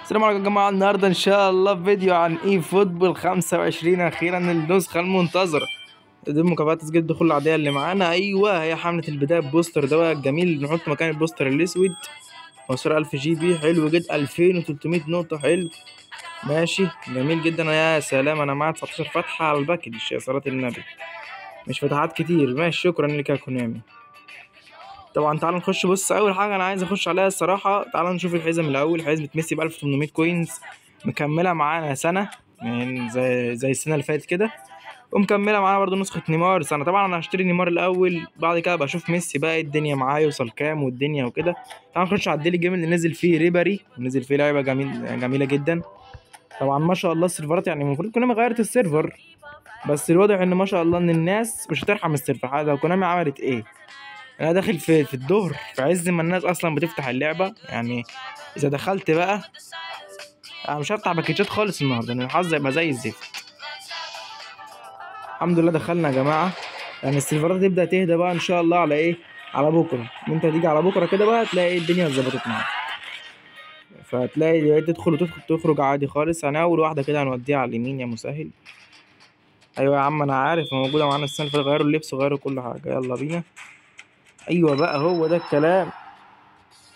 السلام عليكم يا جماعة. النهاردة إن شاء الله فيديو عن إي فوتبول 25. أخيرا النسخة المنتظرة. دي مكافآت تسجيل الدخول العادية اللي معانا. أيوة، هي حملة البداية بوستر ده بقى الجميل، نحط مكان البوستر الأسود 15000 جي بي. حلو جدا. 2300 نقطة. حلو ماشي جميل جدا. يا سلام، أنا معايا 19 فتحة على الباكج يا صلاة النبي، مش فتحات كتير. ماشي، شكرا لك يا كونامي. طبعا تعالوا نخش. بص، اول حاجه انا عايز اخش عليها الصراحه، تعالوا نشوف الحزم الاول. حزمه ميسي ب 1800 كوينز، مكمله معانا سنه، يعني زي السنه اللي فاتت كده، ومكمله معانا برضو نسخه نيمار سنه. طبعا انا هشتري نيمار الاول، بعد كده بشوف ميسي بقى الدنيا معاه يوصل كام والدنيا وكده. تعالوا نخش على الديلي جيم اللي نزل فيه ريبري، ونزل فيه لعبه جميله جدا. طبعا ما شاء الله السيرفرات، يعني المفروض كونامي غيرت السيرفر، بس الواضح ان ما شاء الله ان الناس مش هترحم السيرفر. حاجه كونامي عملت ايه؟ انا داخل في الظهر، في عز ما الناس اصلا بتفتح اللعبه. يعني اذا دخلت بقى انا مش هفتح باكيتات خالص النهارده، لان الحظ هيبقى زي الزفت. الحمد لله دخلنا يا جماعه. يعني السيرفرات تبدا تهدى بقى ان شاء الله على ايه، على بكره. انت تيجي على بكره كده بقى تلاقي الدنيا اتظبطت معاك، فتلاقي تدخل وتدخل تخرج عادي خالص. انا اول واحده كده هنوديها على اليمين يا مسهل. ايوه يا عم، انا عارف موجوده معانا السنه اللي فاتت، غيروا اللبس وغيروا كل حاجه. يلا بينا. ايوه بقى، هو ده الكلام.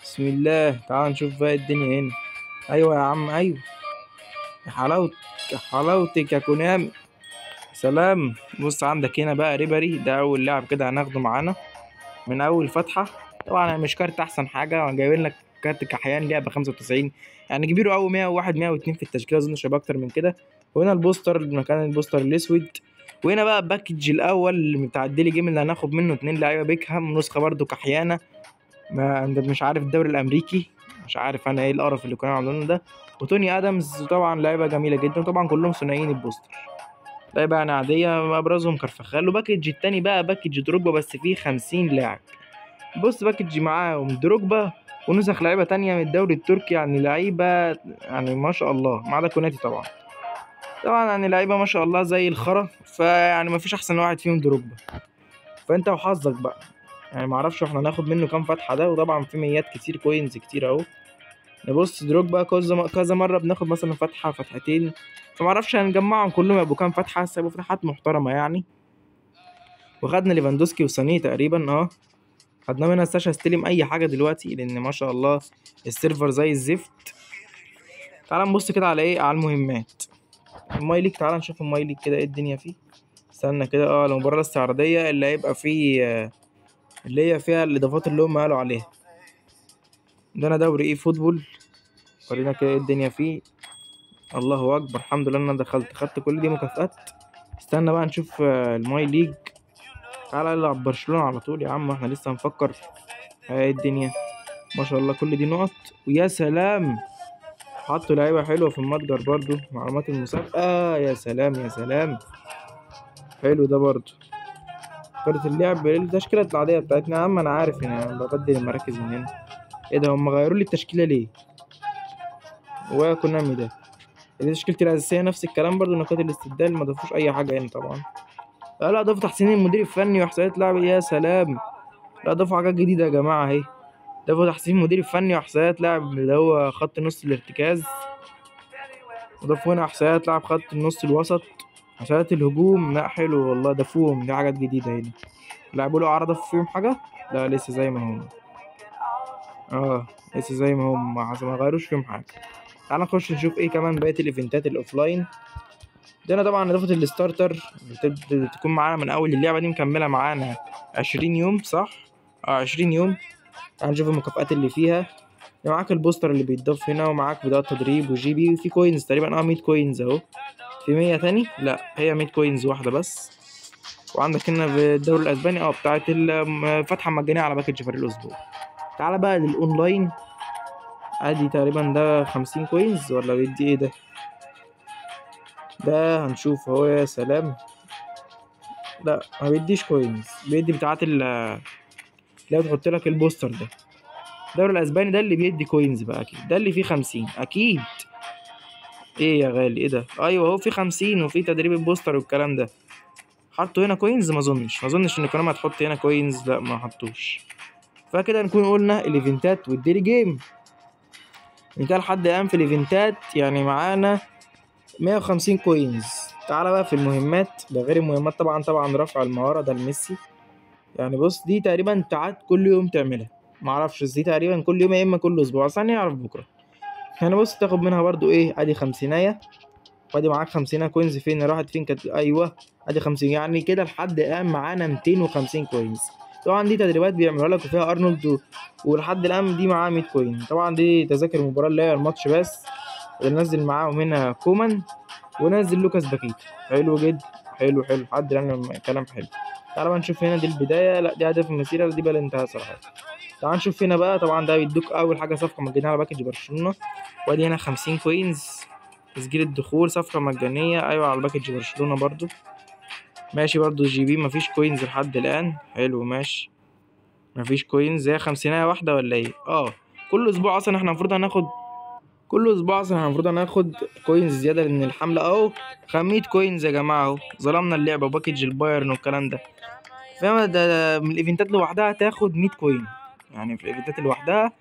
بسم الله. تعال نشوف بقى الدنيا هنا. ايوه يا عم، ايوه. يا حلاوتك، يا حلاوتك يا كونامي. سلام. بص عندك هنا بقى ريبري، ده اول لاعب كده هناخده معانا من اول فتحه. طبعا مش كارت احسن حاجه، جايبين لك كارت كحيان لعبه 95، يعني كبيره قوي. 101 102 في التشكيله، اظن مش هيبقى اكتر من كده. وهنا البوستر، مكان البوستر الاسود. وهنا بقى الباكج الاول بتاع الديلي جيم اللي هناخد منه 2 لعيبه بيكهام، نسخه برده كحيانه. ما انت مش عارف الدوري الامريكي، مش عارف انا ايه القرف اللي كانوا عاملينه ده. وتوني ادمز، طبعا لعيبه جميله جدا، طبعا كلهم ثنائيين البوستر. لعيبه يعني عاديه، ابرزهم كارفخال. وباكج التاني بقى باكج دروجبا، بس فيه 50 لاعب. بص، باكج معاهم دروجبا ونسخ لعيبه تانية من الدوري التركي، يعني لعيبه يعني ما شاء الله، ما عدا كوناتي طبعا. طبعا يعني لعيبه ما شاء الله زي الخرا، فيعني ما فيش احسن واحد فيهم دروجبا. فانت وحظك بقى، يعني معرفش احنا هناخد منه كام فتحه ده. وطبعا في ميات كتير، كوينز كتير اهو. نبص دروجبا كذا مره بناخد مثلا فتحه فتحتين، فمعرفش هنجمعهم كلهم يبقوا كام فتحه، بس يبقوا فتحات محترمه يعني. وخدنا ليفاندوسكي وسانيه تقريبا اه. خدنا منها ساشا استلم اي حاجه دلوقتي، لان ما شاء الله السيرفر زي الزفت. تعال نبص كده على ايه، على المهمات. الماي ليج، تعال نشوف الماي ليج كده ايه الدنيا فيه. استنى كده اه، المباراه الاستعراضيه اللي هيبقى فيه اللي هي فيها الاضافات اللي هم قالوا عليها. ده انا دوري ايه فوتبول، ورينا كده ايه الدنيا فيه. الله اكبر، الحمد لله ان انا خدت كل دي مكافآت. استنى بقى نشوف الماي ليج. تعالى نلعب برشلونة على طول يا عم، احنا لسه هنفكر. ايه الدنيا، ما شاء الله كل دي نقط. ويا سلام، حطوا لعيبة حلوة في المتجر برضو، معلومات المسابقة. يا سلام يا سلام، حلو ده برضو. خريطة اللعب التشكيلة العادية بتاعتنا يا عم، انا عارف ان انا ببدل المراكز من هنا. ايه ده، هم غيروا لي التشكيلة ليه؟ وكونامي ده تشكيلتي الأساسية نفس الكلام برضو. نقاط الاستبدال ما ضافوش أي حاجة هنا طبعا. لا ضافوا تحسين المدير الفني وإحصائيات لاعب. يا سلام، لا ضافوا حاجات جديدة يا جماعة أهي. ضافوا تحسين مدير الفني وإحصائيات لاعب اللي هو خط نص الارتكاز. وضافوا هنا إحصائيات لاعب خط النص الوسط، إحصائيات الهجوم. لا حلو والله، ضافوهم، دي حاجات جديدة هنا. لعبوا له عرض فيهم حاجة؟ لا لسه زي ما هم. لسه زي ما هم، ما غيروش فيهم حاجة. تعال نخش نشوف ايه كمان بقية الايفنتات الاوفلاين. ده طبعا اضافه الستارتر تكون معانا من اول اللعبه دي، مكمله معانا 20 يوم صح؟ 20 يوم. تعال نشوف المكافآت اللي فيها. معاك البوستر اللي بيتضاف هنا، ومعاك بداية تدريب وجي بي، وفي كوينز تقريبا 100 كوينز اهو. في 100 تاني؟ لا هي 100 كوينز واحده بس. وعندك هنا في الدوري الاسباني بتاعت الفتحه المجانيه على باكج فريق الاسبوع. تعال بقى للاونلاين. ادي تقريبا ده 50 كوينز ولا بيدي ايه ده هنشوف اهو. يا سلام، لا ما بيديش كوينز، بيدي بتاعت اللي بتحط لك البوستر ده. الدوري الاسباني ده اللي بيدي كوينز بقى، اكيد ده اللي فيه 50 اكيد. ايه يا غالي، ايه ده؟ ايوه هو فيه 50 وفيه تدريب البوستر والكلام ده. حطوا هنا كوينز؟ ما اظنش ان القناه هتحط هنا كوينز، لا ما حطوش. فكده نكون قلنا الايفنتات والديلي جيم. يعني كده لحد الآن في الإيفنتات يعني معانا 150 كوينز. تعالى بقى في المهمات، ده غير المهمات طبعا رفع المهارة ده لميسي. يعني بص دي تقريبا انت قعدت كل يوم تعملها، معرفش دي تقريبا كل يوم يا اما كل اسبوع، بس هنعرف بكره. يعني بص تاخد منها برضو ايه، ادي 50، وادي معاك 50 كوينز. فين راحت فين كانت؟ ايوه ادي 50. يعني كده لحد الان معانا 250 كوينز. طبعا دي تدريبات بيعملوها لك وفيها ارنولد ولحد الان دي معاه 100 كوين. طبعا دي تذاكر المباراه اللي هي الماتش بس. وننزل معاهم هنا كومان ونزل لوكاس باكيتا. حلو جدا، حلو لحد الان كلام حلو. تعالى بقى نشوف هنا، دي البدايه، لا دي هدف المسيره، لا دي بقى الانتهاء صراحه. تعال نشوف هنا بقى. طبعا ده بيدوك اول حاجه صفقه مجانيه على باكج برشلونه، وادي هنا 50 كوينز تسجيل الدخول، صفقه مجانيه ايوه على باكج برشلونه برضو. ماشي برضو جي بي مفيش كوينز لحد الان. حلو ماشي مفيش كوينز. هي 50 واحده ولا ايه؟ كل اسبوع اصلا احنا المفروض هناخد، كوينز زياده لان الحمله اهو 500 كوينز يا جماعه اهو. ظلمنا اللعبه وباكج البايرن والكلام ده. فاهم؟ ده من الايفنتات لوحدها هتاخد 100 كوين. يعني في الايفنتات لوحدها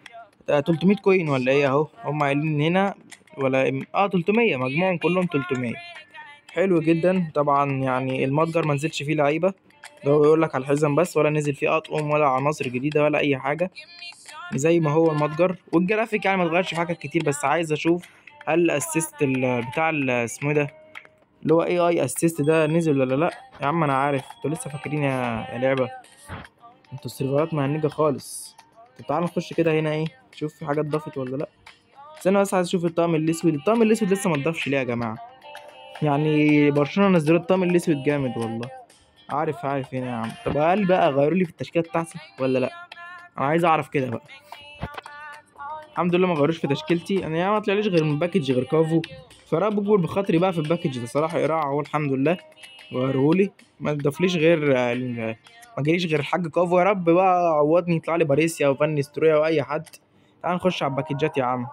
300 كوين ولا ايه اهو، هم قايلين هنا ولا 300 مجموعهم كلهم 300. حلو جدا. طبعا يعني المتجر ما نزلش فيه لعيبه، ده هو بيقول لك على الحزم بس، ولا نزل فيه اطقم ولا عناصر جديده ولا اي حاجه، زي ما هو المتجر. والجرافيك يعني ما اتغيرش في حاجات كتير، بس عايز اشوف هل الاسيست بتاع اسمه ده اللي هو اي اسيست ده نزل ولا لا. يا عم انا عارف انتوا لسه فاكرين يا لعبه، انتوا السيرفرات مهنجه خالص. طب تعالى نخش كده هنا ايه، شوف في حاجه اتضافت ولا لا. بس انا بس عايز اشوف الطقم الاسود. لسه ما اتضافش ليه يا جماعه؟ يعني برشلونه نزلوا الطقم الاسود جامد والله. عارف هنا يا عم. طب هل بقى غيروا لي في التشكيله بتاعتي ولا لا؟ انا عايز اعرف كده بقى. الحمد لله ما غيروش في تشكيلتي انا، يعني ما طلعليش غير من باكج غير كافو. فراح بكبر بخاطري بقى في الباكج ده صراحه، يراعى هو الحمد لله غيرهولي. ما ضافليش غير ما جاليش غير الحاج كافو. يا رب بقى عوضني يطلع لي باريسيا وفان نيسترويا واي حد. تعال نخش على الباكجات يا عم.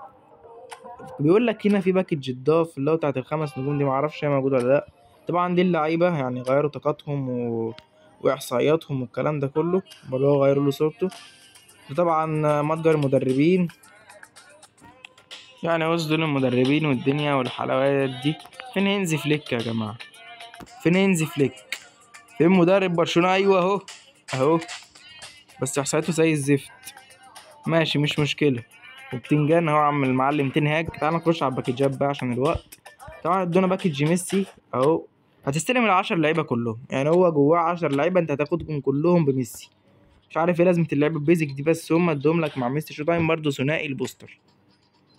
بيقول لك هنا في باكج اتضاف اللي هو بتاعت ال5 نجوم دي، معرفش هي موجوده ولا لا. طبعا دي اللعيبه يعني غيروا طاقاتهم واحصائياتهم والكلام ده كله، برضه غيروا له صورته. وطبعا متجر المدربين، يعني وسط دول المدربين والدنيا والحلويات دي. فين هينزي فليك يا جماعه؟ فين هينزي فليك؟ فين مدرب برشلونه؟ ايوه اهو بس احصائياته زي الزفت. ماشي مش مشكله. وبتنجان اهو عم المعلم تنهاج. تعال نخش على الباكجات بقى عشان الوقت. طبعا ادونا باكج ميسي اهو، هتستلم ال10 لعيبه كلهم. يعني هو جواه 10 لعيبه انت هتاخدهم كلهم بميسي. مش عارف ايه لازمه اللعبه البيزك دي، بس هم ادوهم لك مع ميسي. شو تايم برضه ثنائي البوستر.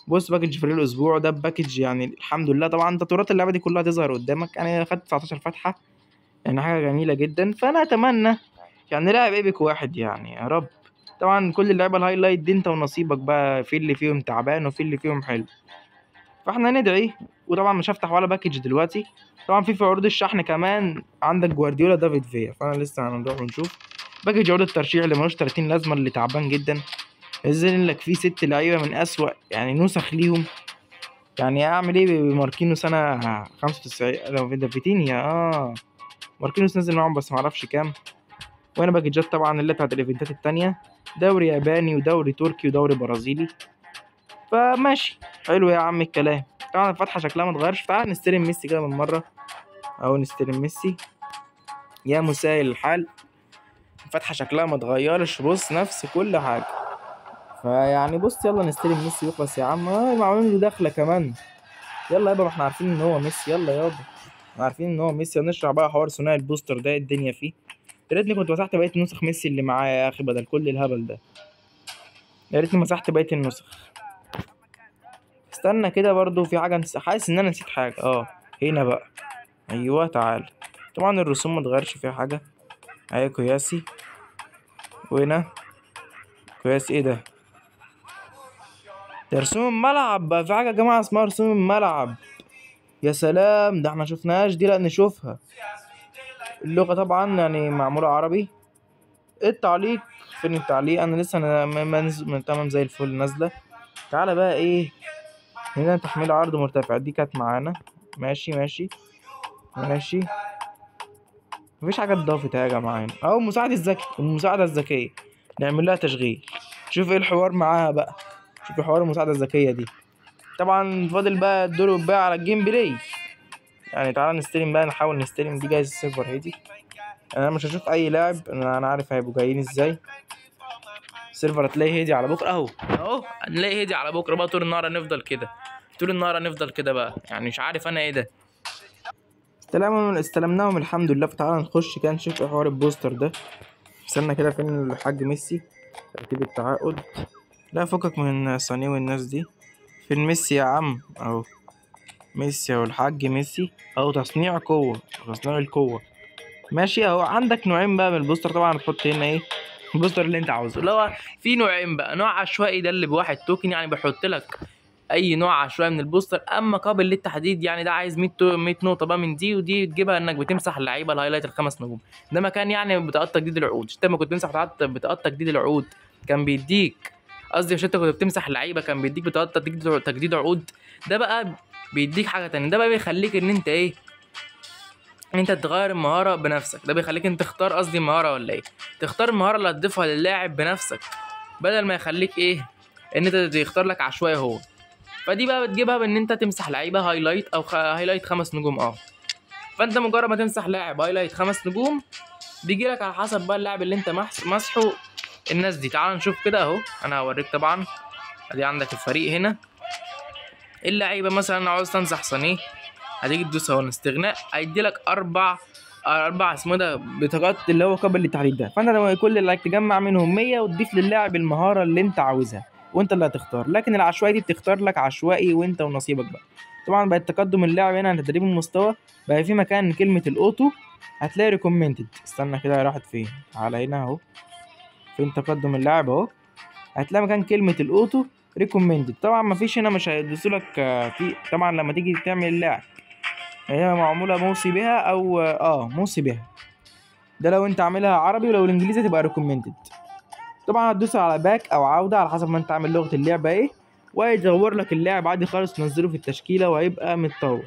بص باكج فريق الاسبوع ده باكج يعني الحمد لله. طبعا تطورات اللعبه دي كلها هتظهر قدامك. انا خدت 19 فتحه، يعني حاجه جميله جدا. فانا اتمنى يعني لاعب ايبك واحد يعني يا رب. طبعا كل اللعيبه الهايلايت دي انت ونصيبك بقى، في اللي فيهم تعبان وفي اللي فيهم حلو، فاحنا ندعي. وطبعا مش هفتح ولا باكج دلوقتي. طبعا في عروض الشحن كمان عندك جوارديولا دافيد فيا، فانا لسه هنروح ونشوف. باكج عروض الترشيح اللي ملوش 30 لازمه اللي تعبان جدا، نزل لك فيه 6 لعيبه من اسوأ يعني نسخ ليهم. يعني اعمل ايه بماركينوس انا 95 لو ده فيتينيا ماركينوس نزل معاهم بس معرفش كام. وهنا باكجات طبعا اللي بتاعت الايفنتات التانية، دوري ياباني ودوري تركي ودوري برازيلي. فماشي حلو يا عم الكلام. طبعا الفتحة شكلها متغيرش. تعال نستلم ميسي كده من مرة، اهو نستلم ميسي يا مسهل الحال. الفتحة شكلها متغيرش، بص نفس كل حاجة. فيعني بص يلا نستلم ميسي ويخلص يا عم. معمولين له دخلة كمان. يلا يابا ما احنا عارفين ان هو ميسي. يلا يابا عارفين ان هو ميسي. هنشرح بقى حوار ثنائي البوستر ده الدنيا فيه. يا ريتني كنت مسحت بقية نسخ ميسي اللي معايا يا اخي بدل كل الهبل ده. يا ريتني مسحت بقية النسخ. استنى كده برضو في حاجة حاسس ان انا نسيت حاجة. هنا بقى ايوه تعال. طبعا الرسوم متغيرش فيها حاجة. اهي كوياسي. وهنا كويس. ايه ده رسوم الملعب بقى؟ في حاجة يا جماعة اسمها رسوم الملعب؟ يا سلام، ده احنا شفناهاش دي. لا نشوفها. اللغة طبعا يعني معمولة عربي. التعليق فين التعليق؟ انا لسه من تمام زي الفل نازلة. تعالى بقى ايه هنا، تحميل عرض مرتفع دي كانت معانا. ماشي مفيش حاجة اتضافت يا جماعة هنا. اهو المساعد الذكي، المساعدة الذكية نعمل لها تشغيل. شوف ايه الحوار معاها بقى. شوف حوار المساعدة الذكية دي. طبعا فاضل بقى الدور بقى على الجيم بلاي. يعني تعالى نستلم بقى، نحاول نستلم. دي جايز السيرفر هادي، انا مش هشوف اي لاعب، انا عارف هيبقوا جايين ازاي. السيرفر هتلاقيه هادي على بكره اهو هنلاقي هادي على بكره بقى. طول النهار هنفضل كده، طول النهار هنفضل كده بقى. يعني مش عارف انا ايه ده. استلمناهم الحمد لله. فتعالى نخش كده نشوف ايه حوار البوستر ده. استنى كده، فين الحاج ميسي؟ ترتيب التعاقد. لا فكك من سانيه والناس دي. فين ميسي يا عم؟ اهو ميسي اهو، الحاج ميسي اهو. تصنيع قوة، تصنيع القوة. ماشي اهو. عندك نوعين بقى من البوستر طبعا. هتحط هنا ايه البوستر اللي انت عاوزه. اللي هو في نوعين بقى، نوع عشوائي ده اللي بواحد توكن، يعني بيحط لك اي نوع عشوائي من البوستر، اما قابل للتحديد يعني ده عايز 100 نقطه بقى من دي ودي، تجيبها انك بتمسح اللعيبه الهايلايت الخمس نجوم. ده مكان يعني بطاقات تجديد العقود. انت لما كنت بتمسح بطاقات تجديد العقود كان بيديك، قصدي عشان انت كنت بتمسح اللعيبه كان بيديك بطاقات تجديد عقود. ده بقى بيديك حاجه تانية. ده بقى بيخليك ان انت ايه، انت تغير المهاره بنفسك. ده بيخليك انت تختار، قصدي المهاره ولا ايه، تختار المهاره اللي هتضيفها للاعب بنفسك، بدل ما يخليك ايه ان انت يختار لك عشوائي هو. فدي بقى بتجيبها بان انت تمسح لعيبه هايلايت او هايلايت 5 نجوم فانت مجرد ما تمسح لاعب هايلايت 5 نجوم بيجي لك على حسب بقى اللاعب اللي انت مسحه الناس دي. تعال نشوف كده اهو. انا هوريك طبعا. ادي عندك الفريق هنا، اللعيبه مثلا عاوز تمسح صانيه، هتيجي تدوس اهو استغناء، هيدي لك اربع اسمه ده بطاقات اللي هو قابل للتحديد ده. فانت لما كل اللي تجمع منهم 100 وتضيف للاعب المهاره اللي انت عاوزها وانت اللي هتختار. لكن العشوائي دي بتختار لك عشوائي وانت ونصيبك بقى. طبعا بقى تقدم اللاعب هنا عند تدريب المستوى بقى في مكان كلمه الاوتو هتلاقي ريكومندد. استنى كده، راحت فين؟ على هنا اهو، فين تقدم اللاعب اهو، هتلاقي مكان كلمه الاوتو ريكومندد. طبعا مفيش هنا، مش هيدوسوا لك في طبعا لما تيجي تعمل اللاعب هي معموله موصي بها او موصي بها. ده لو انت عاملها عربي، ولو الانجليزي تبقى ريكومندد. طبعا هتدوس على باك او عوده على حسب ما انت عامل لغه اللعبه ايه، وهيدور لك اللاعب عادي خالص، تنزله في التشكيله وهيبقى متطور.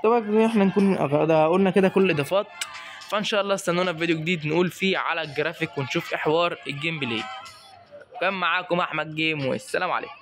طبعا احنا نكون قلنا كده كل الاضافات. فان شاء الله استنونا في فيديو جديد نقول فيه على الجرافيك ونشوف ايه حوار الجيم بلاي. كان معاكم احمد جيم، والسلام عليكم.